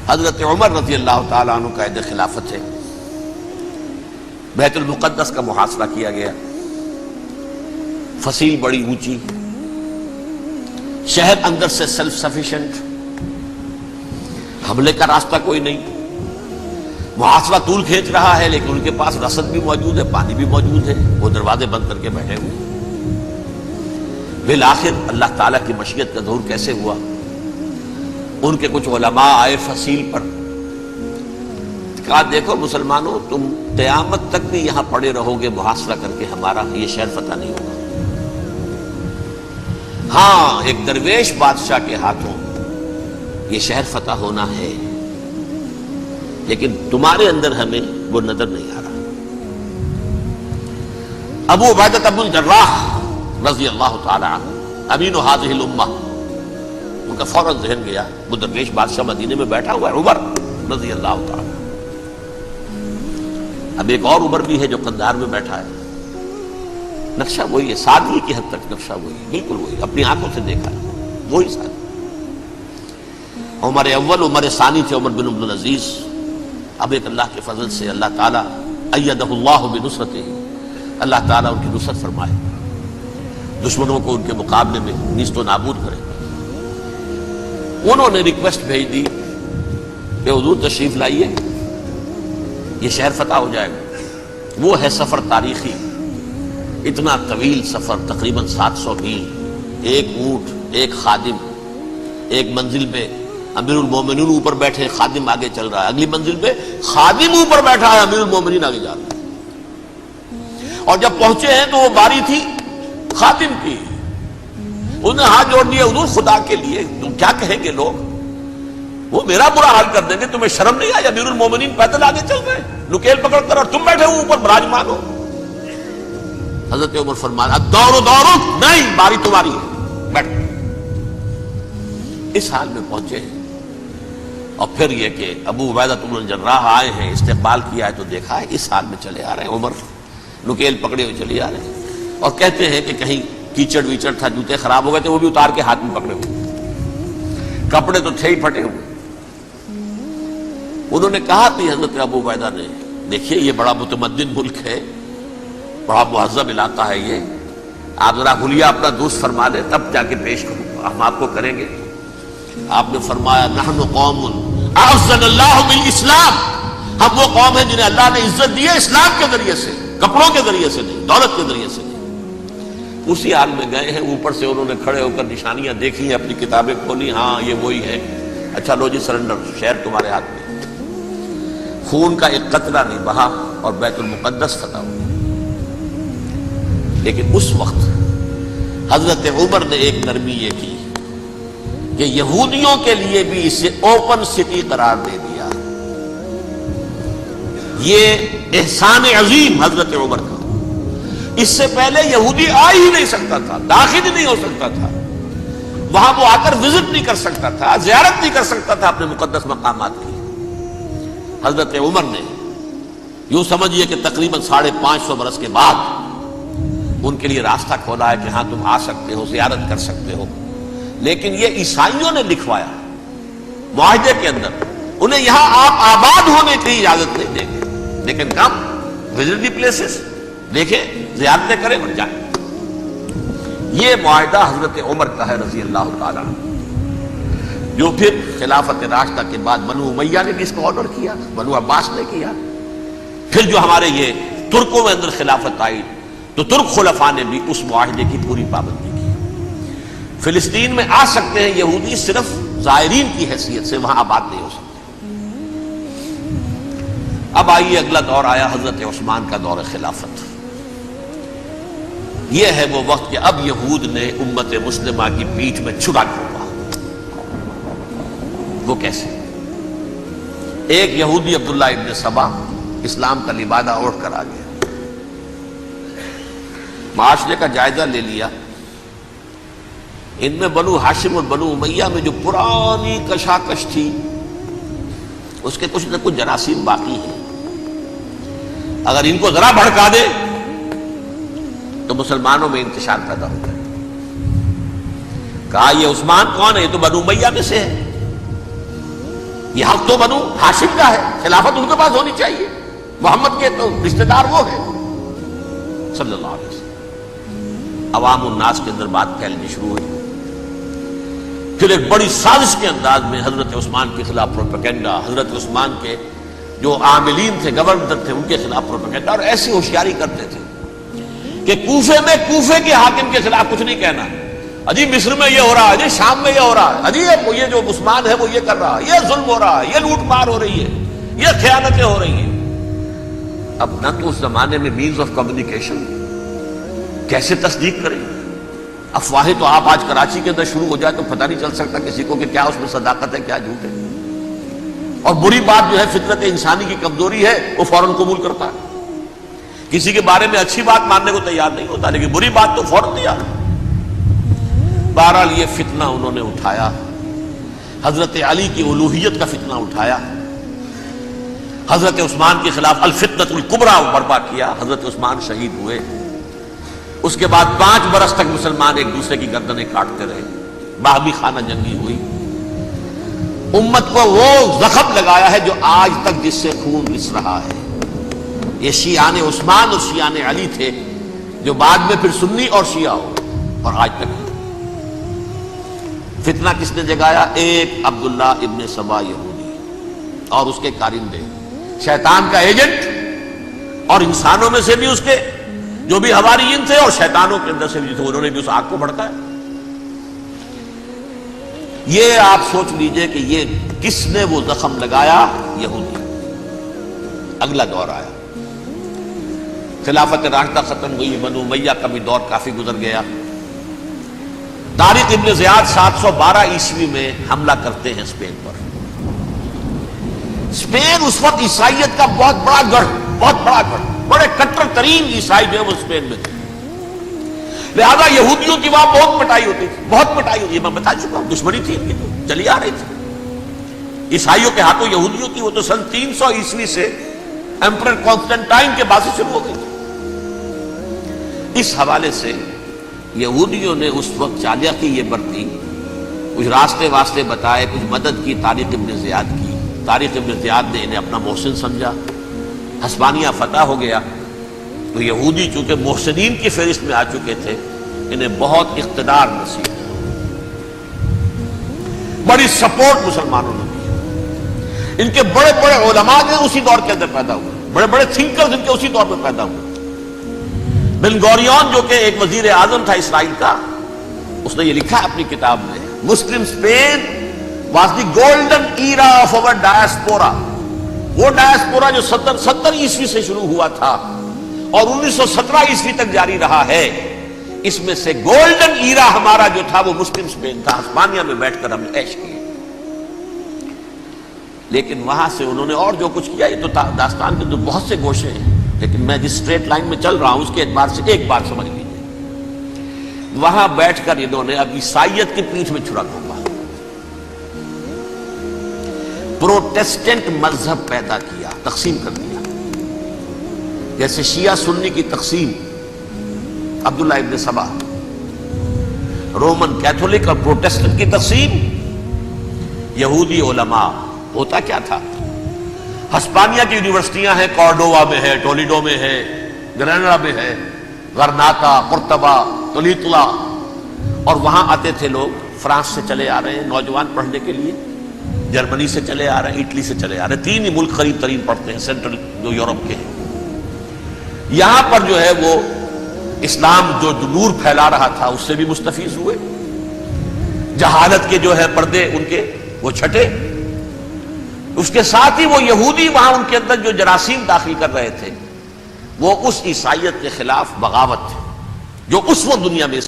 حضرت عمر رضی اللہ تعالیٰ عنہ قائد خلافت ہے، بیت المقدس کا محاصرہ کیا گیا، فصیل بڑی اونچی، شہر اندر سے سیلف سفیشینٹ، حملے کا راستہ کوئی نہیں، محاصرہ طول کھینچ رہا ہے لیکن ان کے پاس رسد بھی موجود ہے، پانی بھی موجود ہے، وہ دروازے بند کر کے بیٹھے ہوئے۔ بالآخر اللہ تعالیٰ کی مشیت کا ظہور کیسے ہوا؟ ان کے کچھ علماء آئے فصیل پر، کہا دیکھو مسلمانوں، تم قیامت تک بھی یہاں پڑے رہو گے محاصرہ کر کے، ہمارا یہ شہر فتح نہیں ہوگا۔ ہاں، ایک درویش بادشاہ کے ہاتھوں یہ شہر فتح ہونا ہے، لیکن تمہارے اندر ہمیں وہ نظر نہیں آ رہا۔ ابو عبیدہ بن الجراح رضی اللہ تعالی عنہ امین هذه الامہ، ان کا فوراً ذہن گیا وہ درویش بادشاہ مدینے میں بیٹھا ہوا ہے، عمر رضی اللہ تعالی۔ اب ایک اور عمر بھی ہے جو قندھار میں بیٹھا ہے، نقشہ وہی ہے، سادگی کی حد تک نقشہ وہی ہے، بالکل وہی، اپنی آنکھوں سے دیکھا ہے وہی سادگی۔ عمر اول عمر ثانی تھے عمر بن عبد العزیز۔ اب ایک اللہ کے فضل سے اللہ تعالیٰ ایدہ اللہ بنصرتہ، اللہ تعالیٰ ان کی نصرت فرمائے، دشمنوں کو ان کے مقابلے میں نیست و نابود کرے۔ انہوں نے ریکویسٹ بھیج دی کہ حضور تشریف لائیے، یہ شہر فتح ہو جائے گا۔ وہ ہے سفر تاریخی، اتنا طویل سفر، تقریباً 700 میل، ایک اونٹ، ایک خادم، ایک منزل میں امیر المومنین اوپر بیٹھے، خادم آگے چل رہا ہے، اگلی منزل پہ خادم اوپر بیٹھا ہے، امیر المومنین آگے جا رہا ہے۔ اور جب پہنچے ہیں تو وہ باری تھی خادم کی، انہوں نے ہاتھ جوڑ دیا، حضور خدا کے لیے تم کیا کہیں گے لوگ، وہ میرا برا حال کر دیں گے، تمہیں شرم نہیں آئی؟ امیر المومنین پیدل آگے چل رہے ہیں نکیل پکڑ کر، اور تم بیٹھے ہو اوپر براجمان ہو۔ حضرت عمر فرمایا دورو دورو، نہیں، باری تمہاری ہے، بیٹھ۔ اس حال میں پہنچے ہیں، اور پھر یہ کہ ابو عبیدہ بن الجراح آئے ہیں، استقبال کیا ہے تو دیکھا ہے اس حال میں چلے آ رہے ہیں، عمر نکیل پکڑے ہوئے چلے آ رہے ہیں، اور کہتے ہیں کہ کہیں کیچڑ ویچڑ تھا، جوتے خراب ہو گئے تھے، وہ بھی اتار کے ہاتھ میں پکڑے ہوئے، کپڑے تو تھے ہی پھٹے ہوئے۔ انہوں نے کہا کہ حضرت ابو عبیدہ نے، دیکھیے یہ بڑا متمدن ملک ہے، بڑا مہذب علاقہ ہے یہ، آپ ذرا حلیہ اپنا درست فرما لیں تب جا کے پیش ہم آپ کو کریں گے۔ آپ نے فرمایا نحن قوم اعزنا اللہ بالاسلام، ہم وہ قوم ہیں جنہیں اللہ نے عزت دی ہے اسلام کے ذریعے سے، کپڑوں کے ذریعے سے نہیں، دولت کے ذریعے سے نہیں۔ اسی حال میں گئے ہیں، اوپر سے انہوں نے کھڑے ہو کر نشانیاں دیکھی ہیں، اپنی کتابیں کھولی، ہاں یہ وہی ہے، اچھا لو جی سرنڈر، شہر تمہارے ہاتھ میں۔ خون کا ایک قطرہ نہیں بہا اور بیت المقدس فتح ہوا۔ لیکن اس وقت حضرت عمر نے ایک نرمی یہ کی کہ یہودیوں کے لیے بھی اسے اوپن سٹی قرار دے دیا۔ یہ احسان عظیم حضرت عمر کا، اس سے پہلے یہودی آ ہی نہیں سکتا تھا، داخل ہی نہیں ہو سکتا تھا، وہاں وہ آ کر وزٹ نہیں کر سکتا تھا، زیارت نہیں کر سکتا تھا اپنے مقدس مقامات کی۔ حضرت عمر نے یوں سمجھیے کہ تقریباً 550 برس کے بعد ان کے لیے راستہ کھولا ہے کہ ہاں تم آ سکتے ہو، زیارت کر سکتے ہو۔ لیکن یہ عیسائیوں نے لکھوایا معاہدے کے اندر، انہیں یہاں آپ آباد ہونے کی اجازت نہیں دیں گے، لیکن کم وزٹ دی پلیسز، دیکھیں زیارتیں کریں اور جائیں۔ یہ معاہدہ حضرت عمر کا ہے رضی اللہ تعالیٰ عنہ، جو پھر خلافت راشدہ کے بعد بنو امیہ نے بھی اس کو آنر کیا، بنو عباس نے کیا، پھر جو ہمارے یہ ترکوں میں اندر خلافت آئی تو ترک خلفاء نے بھی اس معاہدے کی پوری پابندی کی۔ فلسطین میں آ سکتے ہیں یہودی، صرف زائرین کی حیثیت سے، وہاں آباد نہیں ہو سکتے۔ اب آئیے اگلا دور آیا حضرت عثمان کا دور خلافت۔ یہ ہے وہ وقت کہ اب یہود نے امت مسلمہ کی پیٹھ میں چھرا گھونپا۔ وہ کیسے؟ ایک یہودی عبداللہ ابن سبا اسلام کا لبادہ اوڑھ کر آ گیا، معاشرے کا جائزہ لے لیا، ان میں بنو ہاشم اور بنو امیہ میں جو پرانی کشاکش تھی اس کے کچھ نہ کچھ جراثیم باقی ہیں، اگر ان کو ذرا بھڑکا دے تو مسلمانوں میں انتشار پیدا ہو جائے۔ کہا یہ عثمان کون ہے؟ یہ تو بنو امیہ میں سے ہے، یہ حق تو بنو ہاشم کا ہے، خلافت ان کے پاس ہونی چاہیے، محمد کے تو رشتہ دار وہ ہے صلی اللہ علیہ وسلم۔ عوام الناس کے اندر بات پھیلنی شروع ہوئی، پھر ایک بڑی سازش کے انداز میں حضرت عثمان کے خلاف پروپیگنڈا، حضرت عثمان کے جو عاملین تھے، گورنر تھے، ان کے خلاف پروپیگنڈا، اور ایسی ہوشیاری کرتے تھے کہ کوفے میں کوفے کے حاکم کے خلاف کچھ نہیں کہنا، اجی مصر میں یہ ہو رہا ہے، اجی شام میں یہ ہو رہا ہے، اجی یہ جو عثمان ہے وہ یہ کر رہا ہے، یہ ظلم ہو رہا ہے، یہ لوٹ مار ہو رہی ہے، یہ خیانتیں ہو رہی ہیں۔ اب نہ تو اس زمانے میں مینز آف کمیونیکیشن، کیسے تصدیق کریں؟ افواہیں تو آپ آج کراچی کے اندر شروع ہو جائے تو پتہ نہیں چل سکتا کسی کو کہ کیا اس میں صداقت ہے، کیا جھوٹ ہے، اور بری بات جو ہے فطرت انسانی کی کمزوری ہے، وہ فوراً قبول کرتا ہے، کسی کے بارے میں اچھی بات ماننے کو تیار نہیں ہوتا، لیکن بری بات تو فوراً تیار۔ بہرحال یہ فتنہ انہوں نے اٹھایا، حضرت علی کی الوہیت کا فتنہ اٹھایا، حضرت عثمان کے خلاف الفتنۃ الکبریٰ برپا کیا، حضرت عثمان شہید ہوئے۔ اس کے بعد 5 برس تک مسلمان ایک دوسرے کی گردنیں کاٹتے رہے، باہمی خانہ جنگی ہوئی، امت کو وہ زخم لگایا ہے جو آج تک جس سے خون رس رہا ہے۔ یہ شیعان عثمان اور شیعان علی تھے جو بعد میں پھر سنی اور شیعہ ہو، اور آج تک فتنہ کس نے جگایا؟ ایک عبداللہ ابن سبا یہودی اور اس کے کارندے، شیطان کا ایجنٹ، اور انسانوں میں سے بھی اس کے جو بھی حواریین تھے اور شیطانوں کے اندر سے بھی تھے، انہوں نے بھی اس آگ کو بھڑکایا۔ یہ آپ سوچ لیجئے کہ یہ کس نے وہ زخم لگایا؟ یہودی۔ اگلا دور آیا، خلافت راشدہ ختم ہوئی، بنو امیہ کا بھی دور کافی گزر گیا۔ طارق ابن زیاد 712 عیسوی میں حملہ کرتے ہیں اسپین پر۔ اسپین اس وقت عیسائیت کا بہت بڑا گڑھ، بڑے کٹر ترین عیسائی جو ہے وہ اسپین میں تھے، لہذا یہودیوں کی وہاں بہت پٹائی ہوتی تھی، بہت پٹائی ہوتی ہے، میں بتا چکا ہوں، دشمنی تھی ان کی تو چلی آ رہی تھی عیسائیوں کے ہاتھوں یہودیوں کی، وہ تو سن 300 عیسوی سے ایمپرر کانسٹنٹائن کے بعد سے شروع ہو گئی تھی۔ اس حوالے سے یہودیوں نے اس وقت چالاکی یہ برتی، کچھ راستے واسطے بتائے، کچھ مدد کی طارق ابن زیاد کی۔ طارق ابن زیاد نے انہیں اپنا محسن سمجھا، ہسپانیہ فتح ہو گیا تو یہودی چونکہ محسنین کی فہرست میں آ چکے تھے، انہیں بہت اقتدار نصیب، بڑی سپورٹ مسلمانوں نے دی۔ ان کے بڑے بڑے علماء جو اسی دور کے اندر پیدا ہوئے، بڑے بڑے تھنکرز ان کے اسی دور میں پیدا ہوئے۔ بن گوریون جو کہ ایک وزیر اعظم تھا اسرائیل کا، اس نے یہ لکھا اپنی کتاب میں، مسلم Spain was the golden era of our diaspora. وہ ڈائسپورا جو 70 عیسوی سے شروع ہوا تھا اور 1917 عیسوی تک جاری رہا ہے، اس میں سے گولڈن ایرا ہمارا جو تھا وہ مسلم اسپین تھا، ہسپانیہ میں بیٹھ کر ہم نے عیش کیے۔ لیکن وہاں سے انہوں نے اور جو کچھ کیا، یہ تو داستان کے تو بہت سے گوشے ہیں، لیکن میں جس اسٹریٹ لائن میں چل رہا ہوں اس کے اعتبار سے ایک بات سمجھ لیجیے، وہاں بیٹھ کر انہوں نے اب عیسائیت کی پیٹھ میں چھڑا گھوما، پروٹیسٹنٹ مذہب پیدا کیا، تقسیم کر دیا، جیسے شیعہ سنی کی تقسیم، عبداللہ ابن سبا، رومن کیتھولک اور پروٹیسٹنٹ کی تقسیم، یہودی علماء۔ ہوتا کیا تھا؟ ہسپانیہ کی یونیورسٹیاں ہیں، کارڈووا میں ہے، ٹولیڈو میں ہے، گریناڈا میں ہے، غرناطہ، قرطبہ، تولیتلا، اور وہاں آتے تھے لوگ، فرانس سے چلے آ رہے ہیں نوجوان پڑھنے کے لیے، جرمنی سے چلے آ رہے ہیں، اٹلی سے چلے آ رہے ہیں، 3 ہی ملک قریب ترین پڑھتے ہیں سینٹرل جو یورپ کے ہیں۔ یہاں پر جو ہے وہ اسلام جو نور پھیلا رہا تھا اس سے بھی مستفیض ہوئے، جہالت کے جو ہے پردے ان کے وہ چھٹے، اس کے ساتھ ہی وہ یہودی وہاں ان کے اندر جو جراثیم داخل کر رہے تھے وہ اس عیسائیت کے خلاف بغاوت تھے جو اس وقت دنیا میں